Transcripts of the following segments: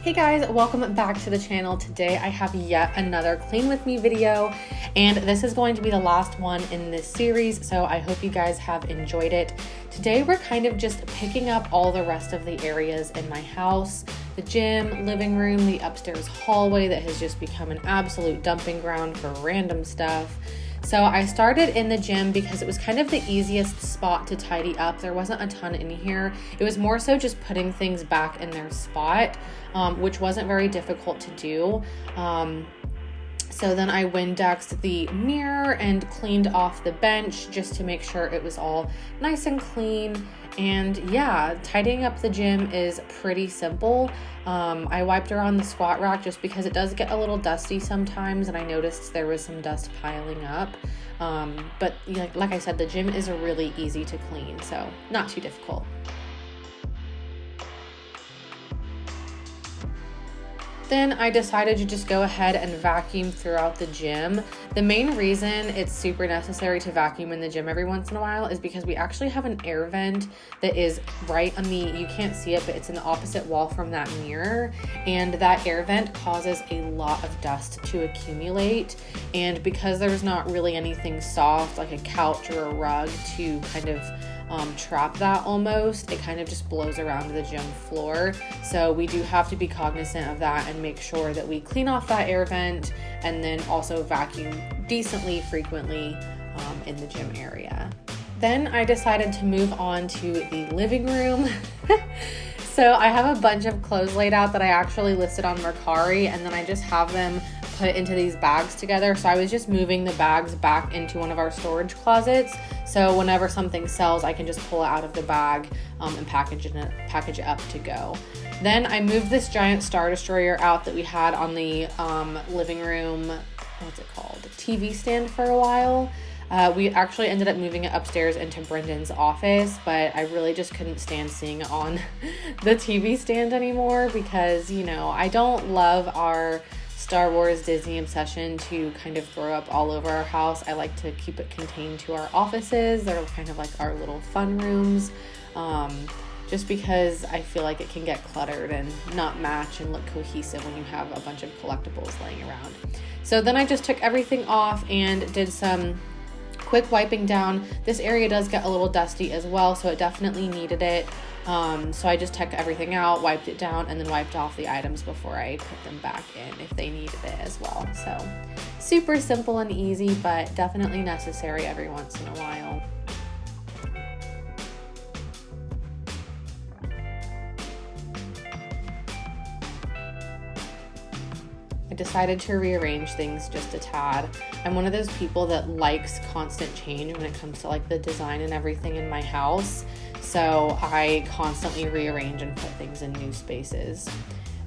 Hey guys, welcome back to the channel. Today I have yet another clean with me video, and this is going to be the last one in this series, so I hope you guys have enjoyed it. Today we're kind of just picking up all the rest of the areas in my house, the gym, living room, the upstairs hallway that has just become an absolute dumping ground for random stuff. So I started in the gym because it was kind of the easiest spot to tidy up. There wasn't a ton in here. It was more so just putting things back in their spot, which wasn't very difficult to do. So then I Windexed the mirror and cleaned off the bench just to make sure it was all nice and clean. And yeah, tidying up the gym is pretty simple. I wiped around the squat rack just because it does get a little dusty sometimes, and I noticed there was some dust piling up. But like I said, the gym is really easy to clean, so not too difficult. Then I decided to just go ahead and vacuum throughout the gym. The main reason it's super necessary to vacuum in the gym every once in a while is because we actually have an air vent that is right on you can't see it, but it's in the opposite wall from that mirror. And that air vent causes a lot of dust to accumulate. And because there's not really anything soft like a couch or a rug to kind of trap that almost, it kind of just blows around the gym floor. So we do have to be cognizant of that and make sure that we clean off that air vent and then also vacuum decently frequently in the gym area. Then I decided to move on to the living room. So I have a bunch of clothes laid out that I actually listed on Mercari, and then I just have them put into these bags together. So I was just moving the bags back into one of our storage closets. So whenever something sells, I can just pull it out of the bag and package it up to go. Then I moved this giant Star Destroyer out that we had on the living room, what's it called? TV stand for a while. We actually ended up moving it upstairs into Brendan's office, but I really just couldn't stand seeing it on the TV stand anymore because, you know, I don't love our Star Wars Disney obsession to kind of throw up all over our house. I like to keep it contained to our offices. They're kind of like our little fun rooms, just because I feel like it can get cluttered and not match and look cohesive when you have a bunch of collectibles laying around. So then I just took everything off and did some quick wiping down. This area does get a little dusty as well, so it definitely needed it. So I just took everything out, wiped it down, and then wiped off the items before I put them back in if they needed it as well. So super simple and easy, but definitely necessary every once in a while. I decided to rearrange things just a tad. I'm one of those people that likes constant change when it comes to like the design and everything in my house. So I constantly rearrange and put things in new spaces.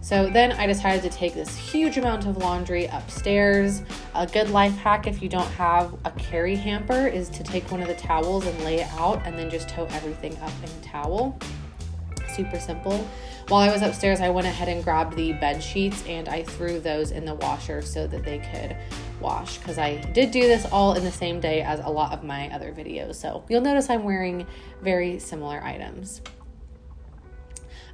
So then I decided to take this huge amount of laundry upstairs. A good life hack if you don't have a carry hamper is to take one of the towels and lay it out and then just tow everything up in a towel. Super simple. While I was upstairs, I went ahead and grabbed the bed sheets and I threw those in the washer so that they could wash, because I did do this all in the same day as a lot of my other videos. So you'll notice I'm wearing very similar items.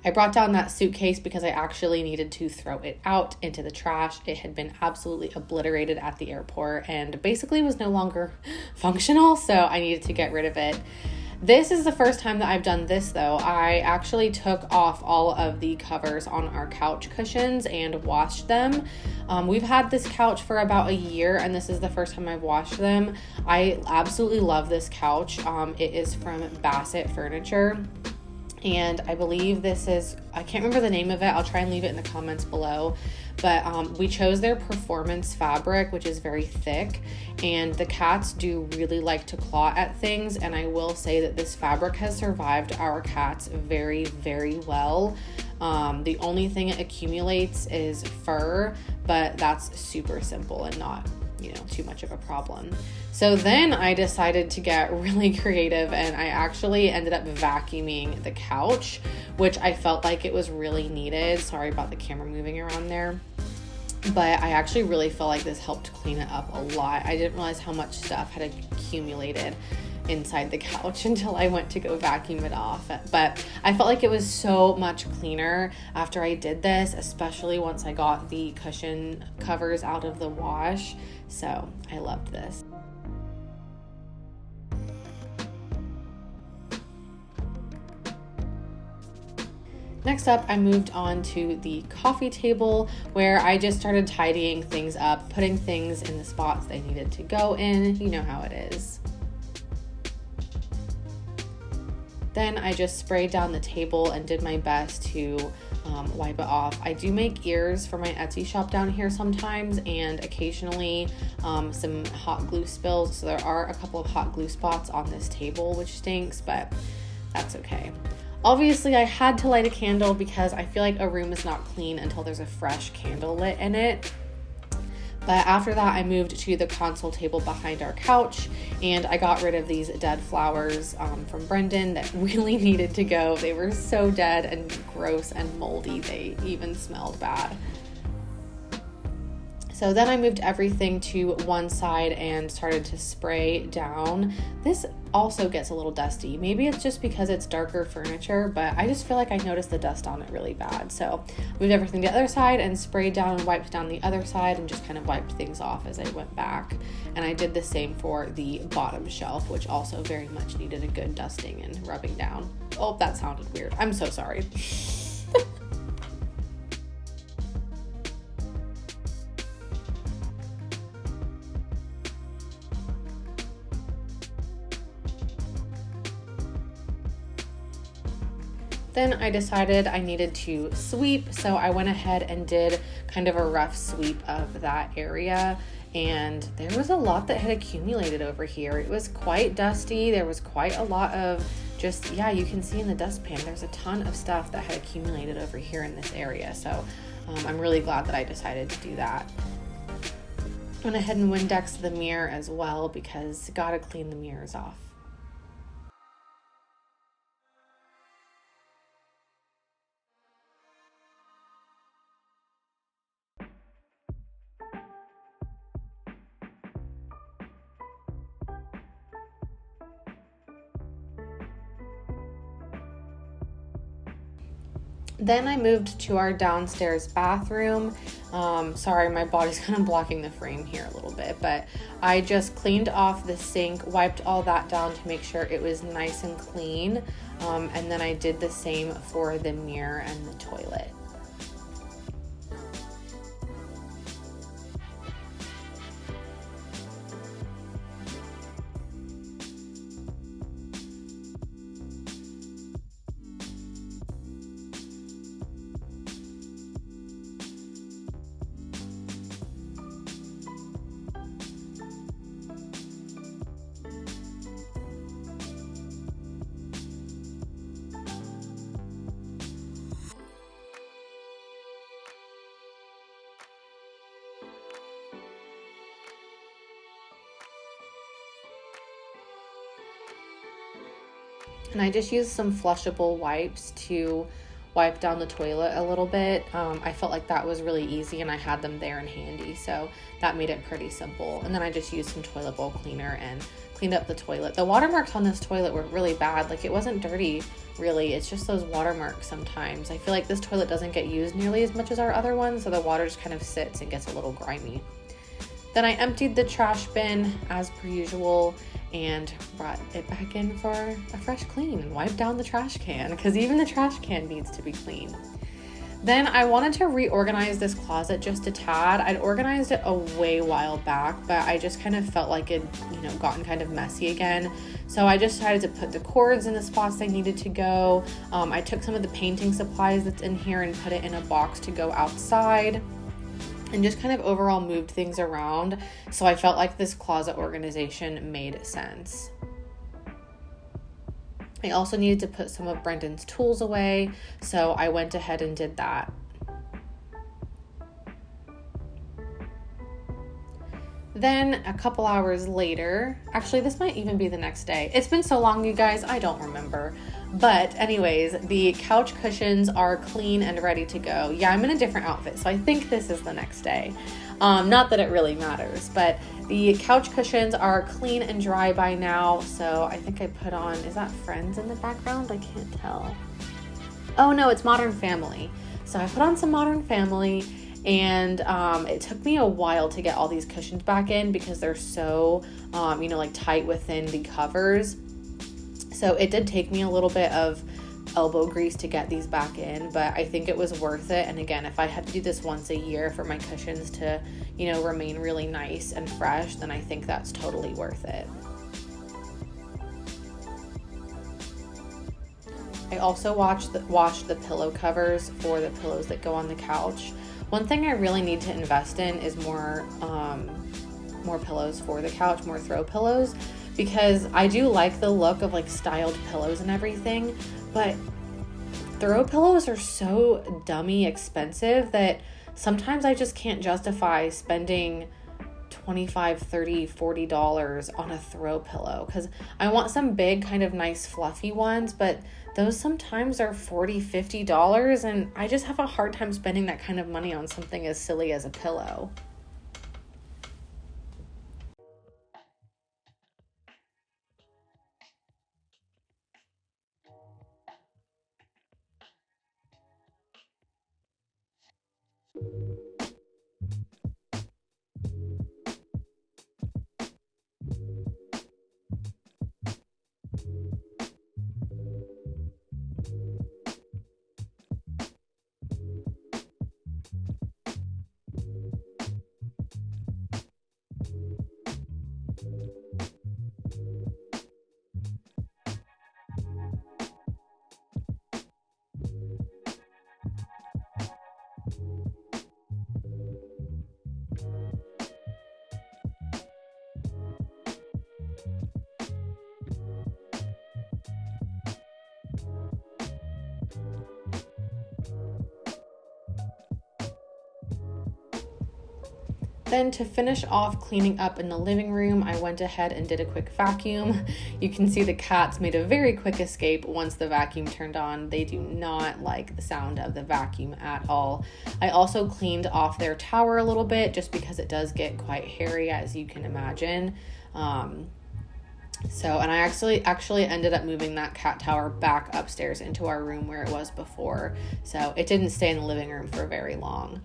I brought down that suitcase because I actually needed to throw it out into the trash. It had been absolutely obliterated at the airport and basically was no longer functional, so I needed to get rid of it. This is the first time that I've done this though. I actually took off all of the covers on our couch cushions and washed them. We've had this couch for about a year and this is the first time I've washed them. I absolutely love this couch. It is from Bassett Furniture. And I believe this is, I can't remember the name of it. I'll try and leave it in the comments below. But we chose their performance fabric, which is very thick. And the cats do really like to claw at things. And I will say that this fabric has survived our cats very, very well. The only thing it accumulates is fur, but that's super simple and not, you know, too much of a problem. So then I decided to get really creative and I actually ended up vacuuming the couch, which I felt like it was really needed. Sorry about the camera moving around there. But I actually really felt like this helped clean it up a lot. I didn't realize how much stuff had accumulated. inside the couch until I went to go vacuum it off. But I felt like it was so much cleaner after I did this, especially once I got the cushion covers out of the wash. So I loved this. Next up, I moved on to the coffee table where I just started tidying things up, putting things in the spots they needed to go in. You know how it is. Then I just sprayed down the table and did my best to wipe it off. I do make ears for my Etsy shop down here sometimes, and occasionally some hot glue spills. So there are a couple of hot glue spots on this table, which stinks, but that's okay. Obviously, I had to light a candle because I feel like a room is not clean until there's a fresh candle lit in it. But after that, I moved to the console table behind our couch, and I got rid of these dead flowers from Brendan that really needed to go. They were so dead and gross and moldy. They even smelled bad. So then I moved everything to one side and started to spray down. This also gets a little dusty. Maybe it's just because it's darker furniture, but I just feel like I noticed the dust on it really bad. So I moved everything to the other side and sprayed down and wiped down the other side and just kind of wiped things off as I went back. And I did the same for the bottom shelf, which also very much needed a good dusting and rubbing down. Oh, that sounded weird. I'm so sorry. Then I decided I needed to sweep, so I went ahead and did kind of a rough sweep of that area, and there was a lot that had accumulated over here. It was quite dusty. There was quite a lot of just, yeah, you can see in the dustpan, there's a ton of stuff that had accumulated over here in this area, so I'm really glad that I decided to do that. Went ahead and Windexed the mirror as well because gotta clean the mirrors off. Then I moved to our downstairs bathroom. Sorry, my body's kind of blocking the frame here a little bit, but I just cleaned off the sink, wiped all that down to make sure it was nice and clean. And then I did the same for the mirror and the toilet. And I just used some flushable wipes to wipe down the toilet a little bit. I felt like that was really easy and I had them there and handy, so that made it pretty simple. And then I just used some toilet bowl cleaner and cleaned up the toilet. The watermarks on this toilet were really bad. Like, it wasn't dirty really, it's just those watermarks sometimes. I feel like this toilet doesn't get used nearly as much as our other ones, so the water just kind of sits and gets a little grimy. Then I emptied the trash bin as per usual and brought it back in for a fresh clean and wiped down the trash can, because even the trash can needs to be clean. Then I wanted to reorganize this closet just a tad. I'd organized it a while back, but I just kind of felt like it, gotten kind of messy again. So I just decided to put the cords in the spots they needed to go. I took some of the painting supplies that's in here and put it in a box to go outside, and just kind of overall moved things around. So I felt like this closet organization made sense. I also needed to put some of Brendan's tools away, so I went ahead and did that. Then a couple hours later, actually this might even be the next day. It's been so long, you guys, I don't remember. But anyways, the couch cushions are clean and ready to go. Yeah, I'm in a different outfit, so I think this is the next day. Not that it really matters, but the couch cushions are clean and dry by now. So I think I put on, is that Friends in the background? I can't tell. Oh no, it's Modern Family. So I put on some Modern Family, and it took me a while to get all these cushions back in because they're so, like tight within the covers. So it did take me a little bit of elbow grease to get these back in, but I think it was worth it. And again, if I had to do this once a year for my cushions to, remain really nice and fresh, then I think that's totally worth it. I also washed the pillow covers for the pillows that go on the couch. One thing I really need to invest in is more pillows for the couch, more throw pillows, because I do like the look of like styled pillows and everything, but throw pillows are so dummy expensive that sometimes I just can't justify spending $25, $30, $40 on a throw pillow, because I want some big kind of nice fluffy ones, but those sometimes are $40, $50, and I just have a hard time spending that kind of money on something as silly as a pillow. Then to finish off cleaning up in the living room, I went ahead and did a quick vacuum. You can see the cats made a very quick escape once the vacuum turned on. They do not like the sound of the vacuum at all. I also cleaned off their tower a little bit just because it does get quite hairy, as you can imagine. And I actually ended up moving that cat tower back upstairs into our room where it was before. So it didn't stay in the living room for very long.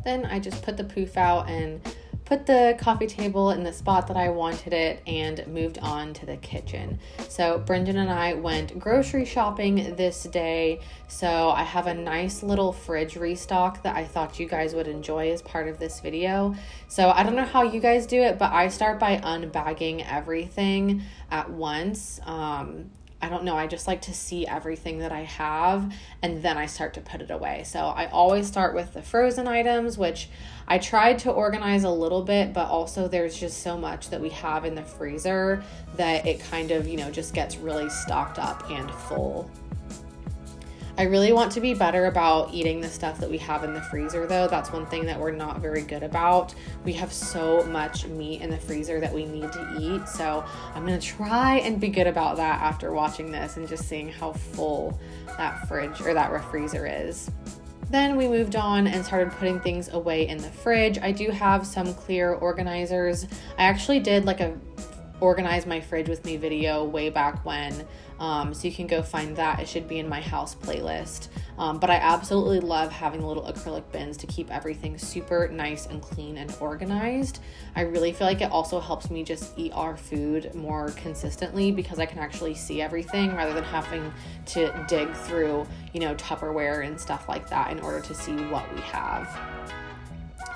Then I just put the poof out and put the coffee table in the spot that I wanted it and moved on to the kitchen. So Brendan and I went grocery shopping this day. So I have a nice little fridge restock that I thought you guys would enjoy as part of this video. So I don't know how you guys do it, but I start by unbagging everything at once. I don't know, I just like to see everything that I have, and then I start to put it away. So I always start with the frozen items, which I tried to organize a little bit, but also there's just so much that we have in the freezer that it kind of, just gets really stocked up and full. I really want to be better about eating the stuff that we have in the freezer, though. That's one thing that we're not very good about. We have so much meat in the freezer that we need to eat, so I'm going to try and be good about that after watching this and just seeing how full that fridge or that freezer is. Then we moved on and started putting things away in the fridge. I do have some clear organizers. I actually did like a organize my fridge with me video way back when, so you can go find that. It should be in my house playlist, but I absolutely love having the little acrylic bins to keep everything super nice and clean and organized. I really feel like it also helps me just eat our food more consistently because I can actually see everything rather than having to dig through Tupperware and stuff like that in order to see what we have.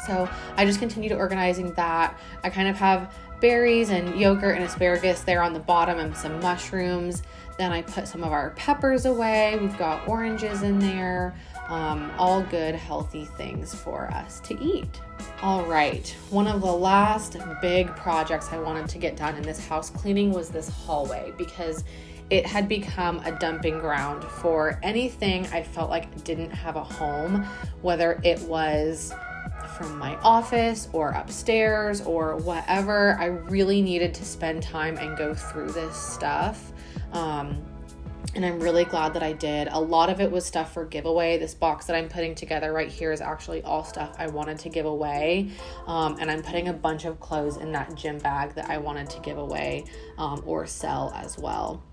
So I just continued organizing that. I kind of have berries and yogurt and asparagus there on the bottom and some mushrooms. Then I put some of our peppers away. We've got oranges in there. All good, healthy things for us to eat. All right, one of the last big projects I wanted to get done in this house cleaning was this hallway, because it had become a dumping ground for anything I felt like didn't have a home, whether it was from my office or upstairs or whatever. I really needed to spend time and go through this stuff. And I'm really glad that I did. A lot of it was stuff for giveaway. This box that I'm putting together right here is actually all stuff I wanted to give away. And I'm putting a bunch of clothes in that gym bag that I wanted to give away or sell as well.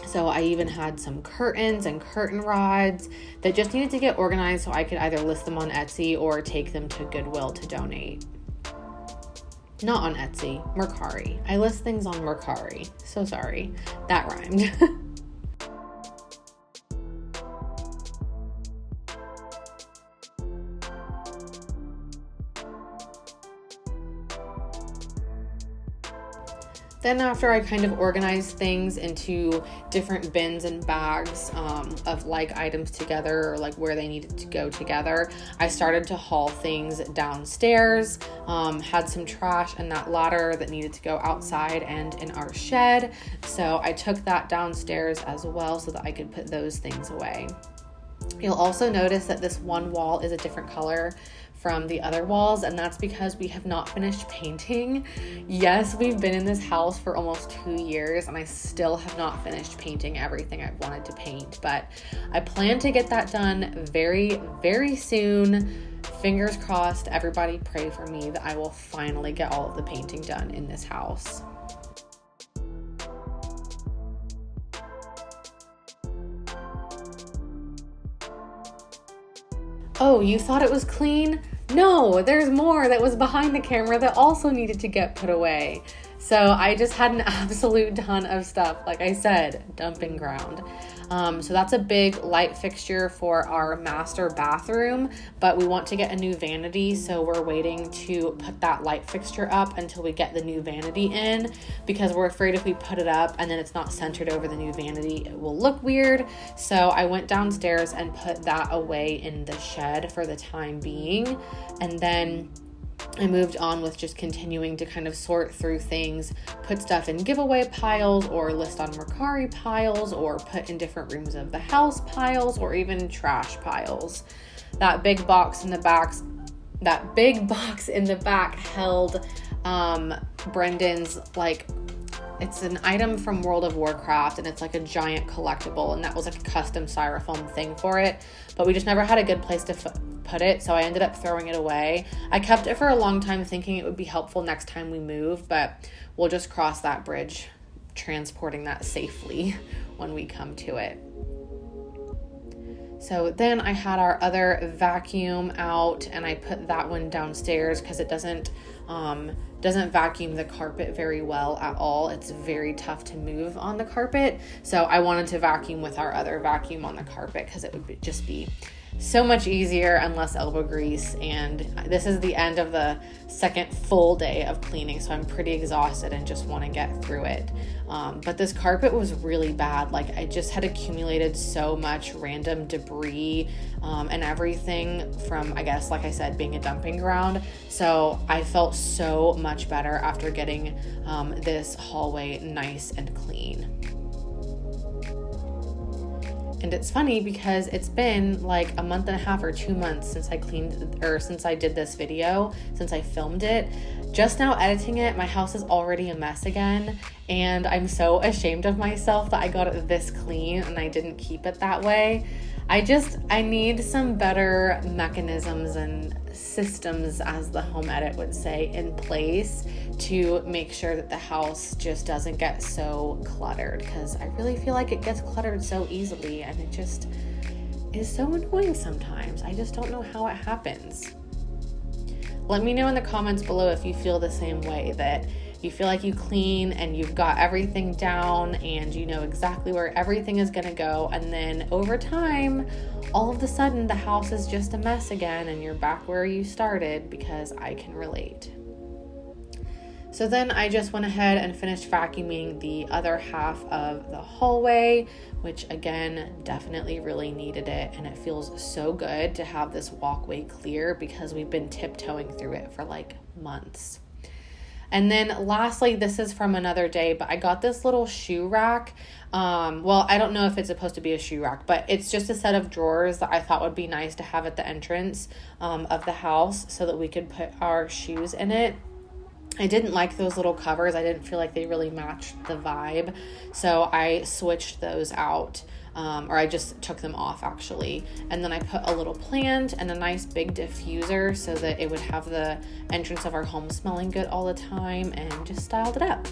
So I even had some curtains and curtain rods that just needed to get organized so I could either list them on Etsy or take them to Goodwill to donate. Not on Etsy, Mercari. I list things on Mercari. So sorry. That rhymed. Then after I kind of organized things into different bins and bags of like items together, or like where they needed to go together, I started to haul things downstairs, had some trash and that ladder that needed to go outside and in our shed. So I took that downstairs as well so that I could put those things away. You'll also notice that this one wall is a different color from the other walls, and that's because we have not finished painting. Yes, we've been in this house for almost 2 years and I still have not finished painting everything I wanted to paint, but I plan to get that done very, very soon. Fingers crossed. Everybody pray for me that I will finally get all of the painting done in this house. Oh, you thought it was clean? No, there's more that was behind the camera that also needed to get put away. So I just had an absolute ton of stuff. Like I said, dumping ground. So that's a big light fixture for our master bathroom, but we want to get a new vanity. So we're waiting to put that light fixture up until we get the new vanity in, because we're afraid if we put it up and then it's not centered over the new vanity, it will look weird. So I went downstairs and put that away in the shed for the time being. And then I moved on with just continuing to kind of sort through things, put stuff in giveaway piles or list on Mercari piles or put in different rooms of the house piles or even trash piles. That big box in the back held Brendan's, like, it's an item from World of Warcraft and it's like a giant collectible, and that was like a custom styrofoam thing for it, but we just never had a good place to put it, so I ended up throwing it away. I kept it for a long time thinking it would be helpful next time we move, but we'll just cross that bridge transporting that safely when we come to it. So then I had our other vacuum out and I put that one downstairs because it doesn't vacuum the carpet very well at all. It's very tough to move on the carpet. So I wanted to vacuum with our other vacuum on the carpet because it would just be so much easier and less elbow grease. And this is the end of the second full day of cleaning, so I'm pretty exhausted and just want to get through it. But this carpet was really bad. Like, I just had accumulated so much random debris and everything from, I guess, like I said, being a dumping ground. So I felt so much better after getting this hallway nice and clean. And it's funny because it's been like a month and a half or 2 months since since I did this video, since I filmed it. Just now editing it, my house is already a mess again, and I'm so ashamed of myself that I got it this clean and I didn't keep it that way. I need some better mechanisms and systems, as the home edit would say, in place to make sure that the house just doesn't get so cluttered, because I really feel like it gets cluttered so easily and it just is so annoying sometimes. I just don't know how it happens. Let me know in the comments below if you feel the same way, that you feel like you clean and you've got everything down and you know exactly where everything is gonna go. And then over time, all of a sudden the house is just a mess again and you're back where you started, because I can relate. So then I just went ahead and finished vacuuming the other half of the hallway, which again, definitely really needed it. And it feels so good to have this walkway clear because we've been tiptoeing through it for like months. And then lastly, this is from another day, but I got this little shoe rack. Well, I don't know if it's supposed to be a shoe rack, but it's just a set of drawers that I thought would be nice to have at the entrance of the house so that we could put our shoes in it. I didn't like those little covers. I didn't feel like they really matched the vibe. So I switched those out, or I just took them off actually. And then I put a little plant and a nice big diffuser so that it would have the entrance of our home smelling good all the time, and just styled it up.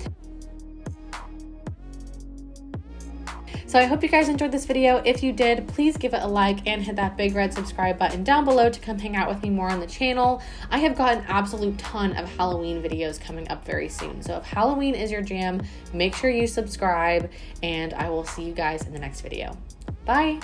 So I hope you guys enjoyed this video. If you did, please give it a like and hit that big red subscribe button down below to come hang out with me more on the channel. I have got an absolute ton of Halloween videos coming up very soon. So if Halloween is your jam, make sure you subscribe, and I will see you guys in the next video. Bye.